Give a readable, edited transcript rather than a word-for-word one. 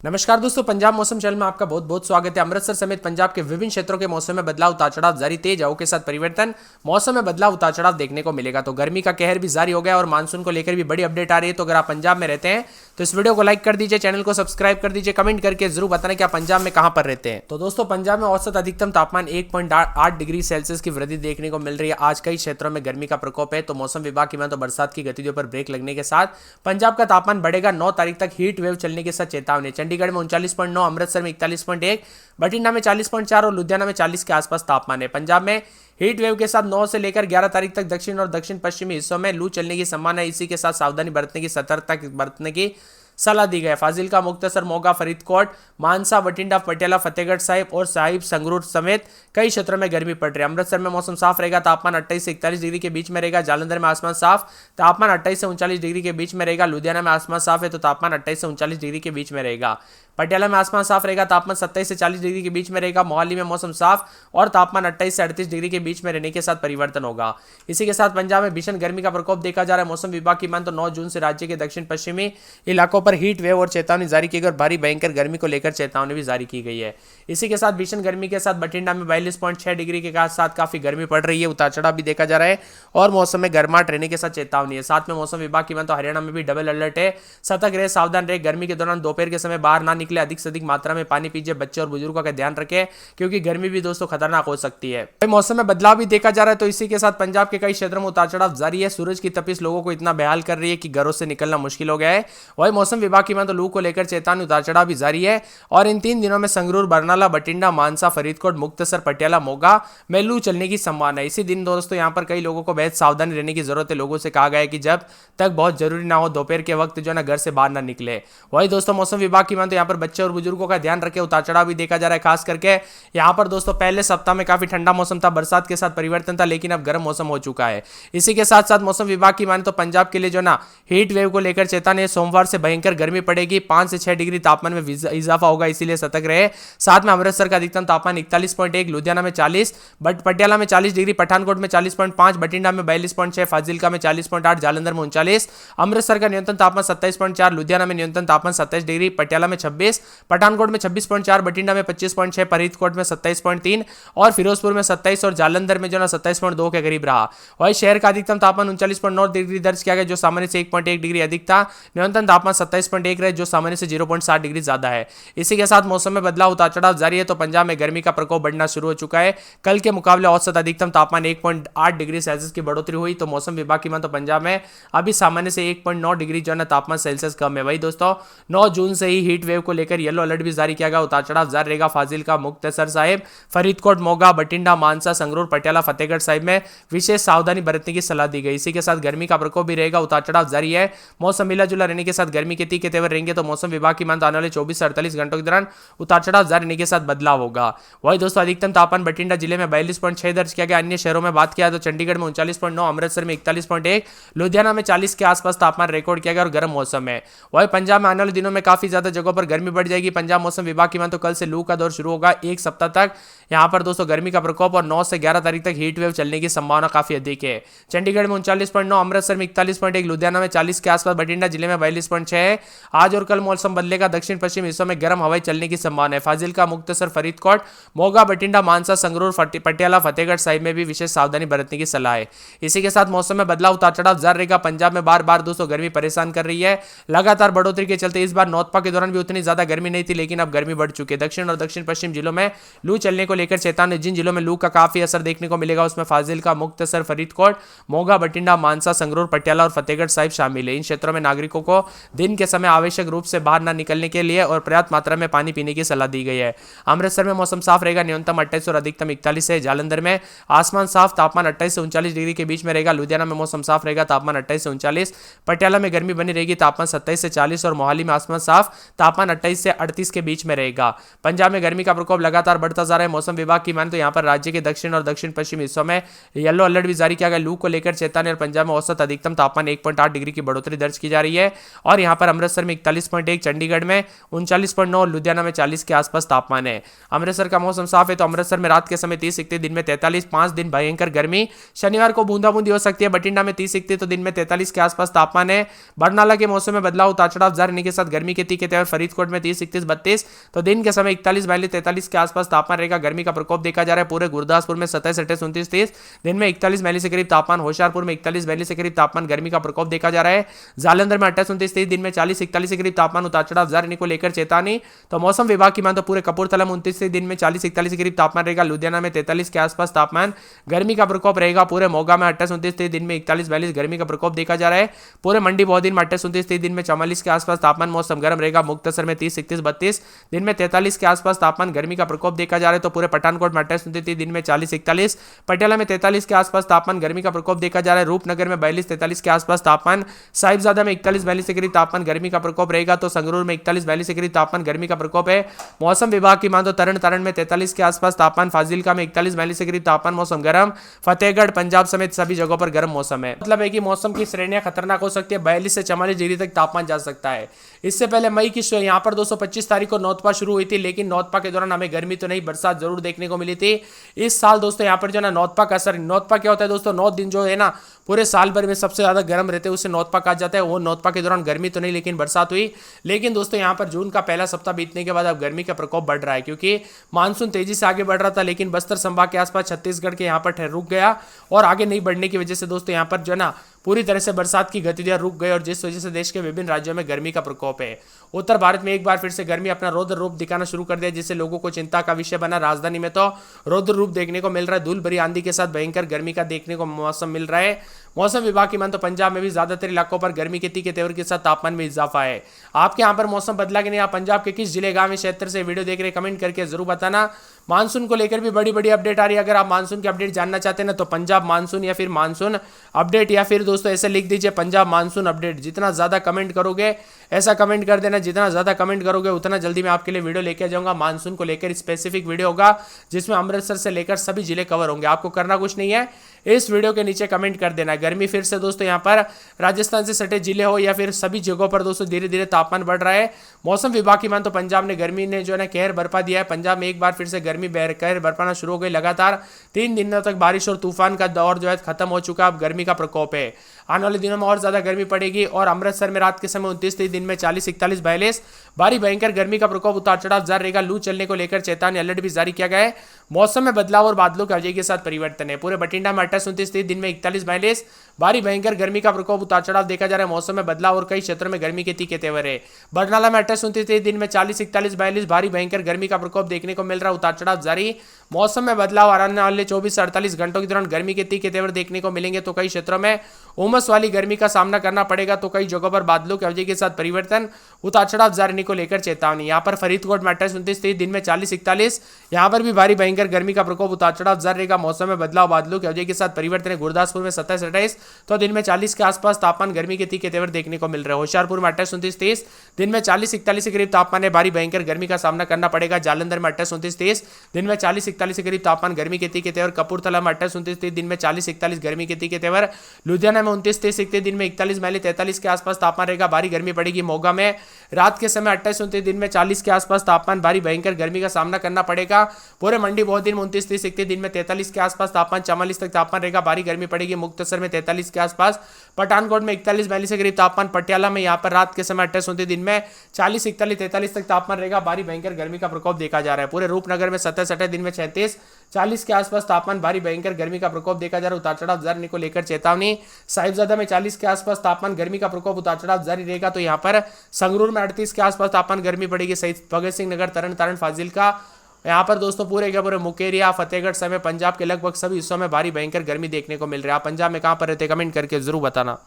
नमस्कार दोस्तों, पंजाब मौसम चैनल में आपका बहुत बहुत स्वागत है। अमृतसर समेत पंजाब के विभिन्न क्षेत्रों के मौसम में बदलाव, उतार चढ़ाव जारी, तेज हवाओं के साथ परिवर्तन, मौसम में बदलाव, उतार चढ़ाव देखने को मिलेगा। तो गर्मी का कहर भी जारी हो गया और मानसून को लेकर भी बड़ी अपडेट आ रही है। तो अगर आप पंजाब में रहते हैं तो इस वीडियो को लाइक कर दीजिए, चैनल को सब्सक्राइब कर दीजिए, कमेंट करके जरूर बताना कि आप पंजाब में कहां पर रहते हैं। तो दोस्तों, पंजाब में औसत अधिकतम तापमान 1.8 डिग्री सेल्सियस की वृद्धि देखने को मिल रही है। आज कई क्षेत्रों में गर्मी का प्रकोप है। तो मौसम विभाग की माने तो बरसात की गतिविधियों पर ब्रेक लगने के साथ पंजाब का तापमान बढ़ेगा। 9 तारीख तक हीट वेव चलने के साथ चेतावनी। चंडीगढ़ में 39.9, अमृतसर में 41.1, बठिंडा में 40.4 और लुधियाना में 40 के आसपास तापमान है। पंजाब में हीट वेव के साथ 9 से लेकर 11 तारीख तक दक्षिण और दक्षिण पश्चिमी हिस्सों में लू चलने की संभावना है। इसी के साथ सावधानी बरतने की, सतर्कता बरतने की सलाह दी गई है। फाजिल्का, मुक्तसर, मोगा, फरीदकोट, मानसा, बठिंडा, पटियाला, फतेहगढ़ साहिब और साहिब संगरूर समेत कई क्षेत्रों में गर्मी पड़ रही है। अमृतसर में मौसम साफ रहेगा, तापमान 28 से 41 डिग्री के बीच में रहेगा। जालंधर में आसमान साफ, तापमान 28 से 39 डिग्री के बीच में रहेगा। लुधियाना में आसमान साफ है तो तापमान 28 से 39 डिग्री के बीच में रहेगा। पटियाला में आसमान साफ रहेगा, तापमान 27 से 40 डिग्री के बीच में रहेगा। मोहाली में मौसम साफ और तापमान 28 से 38 डिग्री के बीच में रहने के साथ परिवर्तन होगा। इसी के साथ पंजाब में भीषण गर्मी का प्रकोप देखा जा रहा है। मौसम विभाग की मान तो 9 जून से राज्य के दक्षिण पश्चिमी इलाकों पर हीट वेव और चेतावनी जारी की गई और भारी भयंकर गर्मी को लेकर चेतावनी भी जारी की गई है। इसी के साथ भीषण गर्मी के साथ बठिंडा में 42.6 डिग्री के साथ काफी गर्मी पड़ रही है। उतार चढ़ाव भी देखा जा रहा है और मौसम में गर्माहट रहने के साथ चेतावनी है। साथ में मौसम विभाग की मान तो हरियाणा में भी डबल अलर्ट है। सतर्क रहे, सावधान रहे। गर्मी के दौरान दोपहर के समय बाहर ना निकले, अधिक से अधिक मात्रा में पानी पीजिए, बच्चे और बुजुर्गों का ध्यान रखें क्योंकि गर्मी भी दोस्तों खतरनाक हो सकती है। मौसम में बदलाव भी देखा जा रहा है। तो इसी के साथ पंजाब के कई क्षेत्रों में उतार चढ़ाव जारी है। सूरज की तपिश लोगों को इतना बेहाल कर रही है कि घरों से निकलना मुश्किल हो गया है। वही मौसम विभाग की मान तो लू को लेकर चेतावनी, उतार चढ़ाव भी जारी है और इन 3 दिनों में संगरूर, बरनाला, बठिंडा, मानसा, फरीदकोट, मुक्तसर, पटियाला, मोगा में लू चलने की संभावना है। इसी दिन दोस्तों यहाँ पर कई लोगों को बेहद सावधानी रहने की जरूरत है। लोगों से कहा गया है कि जब तक बहुत जरूरी ना हो दोपहर के वक्त जो है ना घर से बाहर ना निकले। वही दोस्तों मौसम विभाग की मान तो यहाँ पर बच्चे और बुजुर्गों का ध्यान रखे। उतार चढ़ाव भी देखा जा रहा है। खास करके यहाँ पर दोस्तों पहले सप्ताह में काफी ठंडा मौसम था, बरसात के साथ परिवर्तन था, लेकिन अब गर्म मौसम हो चुका है। इसी के साथ साथ मौसम विभाग की माने तो पंजाब के लिए जो ना हीट वेव को लेकर चेतावनी है। सोमवार से भयंकर गर्मी पड़ेगी, 5 से 6 डिग्री तापमान में इजाफा होगा, इसीलिए सतर्क रहे। साथ में अमृतसर का अधिकतम तापमान 41.1, लुधियाना में 40, पटियाला में 40 डिग्री, पठानकोट में 40.5, बठिंडा में 42.6, फाजिल्का में 40.8, जालंधर में 39, अमृतसर का न्यूनतम तापमान 27.4, लुधियाना में न्यूनतम तापमान 27 डिग्री, पटियाला में 26, पठानकोट में 26.4, बठिंडा में 25.6, फरीदकोट में 27.3 और फिरोजपुर में 27 और जालंधर में जो ना 27.2 के करीब रहा। वही शहर का अधिकतम तापमान 39.9 डिग्री दर्ज किया गया, जो सामान्य से 1.1 डिग्री अधिक था। न्यूनतम तापमान 27.1 रहे, जो सामान्य से 0.7 डिग्री ज्यादा है। इसी के साथ मौसम में बदलाव, उतार चढ़ाव जारी है। तो पंजाब में गर्मी का प्रकोप बढ़ना शुरू हो चुका है। कल के मुकाबले औसत अधिकतम तापमान 1.8 डिग्री सेल्सियस की बढ़ोतरी हुई। तो मौसम विभाग की मान तो पंजाब में अभी सामान्य से 1.9 डिग्री जो है तापमान सेल्सियस कम है। वही दोस्तों 9 जून से ही हीट वेव को लेकर येलो अलर्ट भी जारी किया गया। उतार चढ़ाव जारी रहेगा। फाजिल्का, मुक्तसर साहिब, फरीदकोट, मोगा, बठिंडा, मानसा, संगरूर, पटियाला, फतेहगढ़ साहिब में विशेष सावधानी बरतने की सलाह दी गई। इसी के साथ गर्मी का प्रकोप भी रहेगा। उतार चढ़ाव जारी है। मौसम मिला जुला रहने के साथ गर्मी के तीखे तेवर रहेंगे। तो मौसम विभाग की मान आने वाले 24 से 48 घंटों के दौरान उतार चढ़ाव जारी रहने के साथ बदलाव होगा। वही दोस्तों अधिकतम तापमान बठिंडा जिले में 42.6 दर्ज किया गया। अन्य शहरों में बात किया तो चंडीगढ़ में 39.9, अमृतसर में 41.1, लुधियाना में 40 के आसपास तापमान रिकॉर्ड किया गया और गर्म मौसम है। वही पंजाब में आने वाले दिनों में काफी ज्यादा जगहों पर गर्मी बढ़ जाएगी। पंजाब मौसम विभाग की मान तो कल से लू का दौर शुरू होगा। एक सप्ताह तक यहाँ पर दोस्तों गर्मी का प्रकोप और 9 से 11 तारीख तक हीट वेव चलने की संभावना काफी अधिक है। चंडीगढ़ में 39.9, अमृतसर में 41.1, लुधियाना में 40 के आसपास, बठिंडा जिले में 42.6 है। आज और कल मौसम बदलेगा। दक्षिण पश्चिम हिस्सों में गर्म हवाएं चलने की संभावना है। फाजिल्का, मुक्तसर, फरीदकोट, मोगा, बठिंडा, मानसा, संगरूर, पटियाला, फतेहगढ़ साहिब में भी विशेष सावधानी बरतने की सलाह है। इसी के साथ मौसम में बदलाव, उतार चढ़ाव जारी रहेगा। पंजाब में बार बार दोस्तों गर्मी परेशान कर रही है। लगातार बढ़ोतरी के चलते इस बार नौतपा के दौरान भी उतनी ज्यादा गर्मी नहीं थी, लेकिन अब गर्मी बढ़ चुकी है। दक्षिण और दक्षिण पश्चिम जिलों में लू चलने को लेकर चेतावनी। जिन जिलों में लू का काफी असर देखने को मिलेगा उसमें फाजिल्का, मुक्तसर, फरीदकोट, मोगा, बठिंडा, मानसा, संगरूर, पटियाला और फतेहगढ़ साहिब शामिल है। इन क्षेत्रों में नागरिकों को दिन के समय आवश्यक रूप से बाहर न निकलने के लिए और पर्याप्त मात्रा में पानी पीने की सलाह दी गई है। अमृतसर में मौसम साफ रहेगा। न्यूनतम 28 और अधिकतम 41 है। जालंधर में आसमान साफ, तापमान 28 से 39 डिग्री के बीच में रहेगा। लुधियाना में मौसम साफ रहेगा, तापमान 28 से 39। पटियाला में गर्मी बनी रहेगी, तापमान 27 से 40 और मोहाली में आसमान साफ, तापमान 28 से 38 के बीच में रहेगा। पंजाब में गर्मी का प्रकोप लगातार बढ़ता जा रहा है। मौसम मौसम विभाग की माने तो यहाँ पर राज्य के दक्षिण और दक्षिण पश्चिम हिस्सों में येलो अलर्ट भी जारी किया गया। लू को लेकर चेतावनी और पंजाब में औसत अधिकतम तापमान 1.8 डिग्री की बढ़ोतरी दर्ज की जा रही है। और यहाँ पर अमृतसर में 41.1, चंडीगढ़ में 39.9 और लुधियाना में 40 के आसपास तापमान है। अमृतसर का मौसम साफ है तो अमृतसर में रात के समय 30-31, दिन में 43, 5 दिन भयंकर गर्मी। शनिवार को बूंदाबूंदी हो सकती है। बठिंडा में 30-31 तो दिन में 43 के आसपास तापमान है। बरनाला के मौसम में बदलाव उतार चढ़ाव जारी रहने के साथ गर्मी के तीखे तेवर। फरीदकोट में 30-31, 32 तो दिन के समय 41-42, 43 के आसपास तापमान रहेगा। गर्मी का प्रकोप देखा जा रहा है। पूरे गुरदासपुर में 27-28, 29, 30 दिन में 41-42 के करीब तापमान। होशियारपुर में 41-42 के करीब तापमान। गर्मी का प्रकोप देखा जा रहा है। जालंधर में 28, 29, 30 दिन में 40-41 के करीब तापमान। उतार चढ़ाव जारी रहने को लेकर चेतावनी। तो मौसम विभाग की मान तो पूरे कपूरथला में 29 दिन में 40-41 के करीब तापमान रहेगा। लुधियाना में 43 के आसपास तापमान। गर्मी का प्रकोप रहेगा। पूरे मोगा में 28, 29 दिन में 41-42 गर्मी का प्रकोप देखा जा रहा है। पूरे मंडी बौद्ध में 28, 29 दिन में 44 के आसपास तापमान। मौसम गर्म रहेगा। मुक्तसर में 30-31, 32 दिन में 43 के आसपास तापमान। गर्मी का प्रकोप देखा जा रहा है। तो पूरे पठानकोट में 28, 29 दिन में 40-41, पटियाला में 43 के आसपास तापमान। गर्मी का प्रकोप देखा जा रहा है। रूपनगर में 42-43 के आसपास तापमान। साहिबजादा में 41-42 के करीब तापमान। गर्मी का प्रकोप रहेगा। तो संगरूर में 41-42 के करीब तापमान। गर्मी का प्रकोप है। मौसम विभाग की मान तो तारण में 43 के आसपास तापमान। फाजिलका में 41-42 के करीब तापमान। मौसम गर्म। फतेहगढ़, पंजाब समेत सभी जगहों पर गर्म मौसम है। मतलब है कि मौसम की श्रेणियां खतरनाक हो सकती है। 42 से 44 डिग्री तक तापमान जा सकता है। इससे पहले मई की यहाँ पर 225 तारीख को नौतपा शुरू हुई थी, लेकिन नौतपा के दौरान हमें गर्मी तो नहीं, बरसात जरूर देखने को मिली थी। इस साल दोस्तों यहाँ पर जो ना नौतपा का असर, नौतपा क्या होता है दोस्तों, 9 दिन जो है ना पूरे साल भर में सबसे ज्यादा गर्म रहते हैं, उसे नौतपा कहा जाता है। वो नौतपा के दौरान गर्मी तो नहीं लेकिन बरसात हुई। लेकिन दोस्तों यहाँ पर जून का पहला सप्ताह बीतने के बाद अब गर्मी का प्रकोप बढ़ रहा है, क्योंकि मानसून तेजी से आगे बढ़ रहा था, लेकिन बस्तर संभाग के आसपास छत्तीसगढ़ के यहाँ पर रुक गया और आगे नहीं बढ़ने की वजह से दोस्तों यहाँ पर जो ना पूरी तरह से बरसात की गतिविधियां रुक गई और जिस वजह से देश के विभिन्न राज्यों में गर्मी का प्रकोप है। उत्तर भारत में एक बार फिर से गर्मी अपना रौद्र रूप दिखाना शुरू कर दिया, जिससे लोगों को चिंता का विषय बना। राजधानी में तो रौद्र रूप देखने को मिल रहा है। धूल भरी आंधी के साथ भयंकर गर्मी का देखने को मौसम मिल रहा है। मौसम विभाग की मान तो पंजाब में भी ज्यादातर इलाकों पर गर्मी के तीखे तेवर के साथ तापमान में इजाफा है। आपके यहाँ पर मौसम बदला कि नहीं? आप पंजाब के किस जिले, गांव, क्षेत्र से वीडियो देख रहे कमेंट करके जरूर बताना। मानसून को लेकर भी बड़ी बड़ी अपडेट आ रही है। अगर आप मानसून की अपडेट जानना चाहते हैं ना तो पंजाब मानसून या फिर मानसून अपडेट, या फिर दोस्तों ऐसे लिख दीजिए पंजाब मानसून अपडेट। जितना ज्यादा कमेंट करोगे ऐसा कमेंट कर देना, जितना ज्यादा कमेंट करोगे उतना जल्दी मैं आपके लिए वीडियो लेके जाऊंगा। मानसून को लेकर स्पेसिफिक वीडियो होगा जिसमें अमृतसर से लेकर सभी जिले कवर होंगे। आपको करना कुछ नहीं है, इस वीडियो के नीचे कमेंट कर देना। गर्मी फिर से दोस्तों यहाँ पर राजस्थान से सटे जिले हो या फिर सभी जगहों पर दोस्तों धीरे धीरे तापमान बढ़ रहा है। मौसम विभाग की मान तो पंजाब ने गर्मी ने जो है ना कहर बरपा दिया है। पंजाब में एक बार फिर से गर्मी कहर बरपाना शुरू हो गई। लगातार 3 दिनों तक बारिश और तूफान का दौर जो है खत्म हो चुका। अब गर्मी का प्रकोप है। आने वाले दिनों में और ज्यादा गर्मी पड़ेगी और अमृतसर में रात के समय 29 दिन में 40-41, 42 भारी भयंकर गर्मी का प्रकोप उतार चढ़ाव जारी रहेगा। लू चलने को लेकर चेतावनी अलर्ट भी जारी किया गया है। मौसम में बदलाव और बादलों की वजह के साथ परिवर्तन है। पूरे बठिंडा में 28-29 दिन में 41-42 भारी भयंकर गर्मी का प्रकोप उतार चढ़ाव देखा जा रहा है। मौसम में बदलाव और कई क्षेत्रों में गर्मी के तीखे तेवर है। बरनाला में 28-29 दिन में 40-41, 42 भारी भयंकर गर्मी का प्रकोप देखने को मिल रहा है। उतार चढ़ाव जारी। मौसम में बदलाव आने वाले 24 से 48 घंटों के दौरान गर्मी के तीखे तेवर देखने को मिलेंगे। तो कई क्षेत्रों में उमस वाली गर्मी का सामना करना पड़ेगा, तो कई जगहों पर बादलों की वजह के साथ परिवर्तन, उतार चढ़ाव जारी को लेकर चेतावनी। यहाँ पर फरीदकोट में 28-29 दिन में 40-41 यहाँ पर भी भारी भयंकर गर्मी का प्रकोप उतार चढ़ाव जारी रहेगा। मौसम में बदलाव बादलों की वजह के साथ परिवर्तन है। गुरदासपुर में 27-28 तो दिन में 40 के आसपास तापमान। गर्मी के तीखे तेवर देखने को मिल रहे हैं। होशियारपुर में 28-29 दिन में 40-41 के करीब तापमान है। भारी भयंकर गर्मी का सामना करना पड़ेगा। जालंधर में 28-29 दिन में 40-41 के करीब तापमान। गर्मी के तीखे तेवर। कपूरथला में 28-29 दिन में 40-41 गर्मी के तीखे तेवर। लुधियाना में 29-30 दिन में 41-43 के आसपास तापमान रहेगा। भारी गर्मी पड़ेगी। मोगा में रात के समय 28-29 दिन में 40 के आसपास तापमान। भारी भयंकर गर्मी का सामना करना पड़ेगा। पूरे मंडी बहुत दिन 29-30 दिन में 43 के आसपास तापमान। 44 तक तापमान रहेगा। भारी गर्मी पड़ेगी। मुक्तसर में 43 के आसपास। पठानकोट में 41-42 के करीब तापमान। पटियाला में यहाँ पर रात के समय 28-29 दिन में 40-41-43 तक तापमान रहेगा। भारी भयंकर गर्मी का प्रकोप देखा जा रहा है। पूरे रूपनगर में 27-28 दिन में 36-40 के आसपास तापमान। भारी भयंकर गर्मी का प्रकोप देखा जा रहा है। उतार चढ़ाव जारी को लेकर चेतावनी। साहिबजादा में 40 के आसपास तापमान। गर्मी का प्रकोप उतार चढ़ाव जारी रहेगा। तो यहाँ पर संगरूर में 38 के आसपास तापमान। गर्मी पड़ेगी। सहित भगत सिंह नगर, तरन फाजिलका यहाँ पर दोस्तों पूरे के पूरे मुकेरिया, फतेहगढ़ समेत पंजाब के लगभग सभी हिस्सों में भारी भयंकर गर्मी देखने को मिल रहा है। आप पंजाब में कहां पर रहते कमेंट करके जरूर बताना।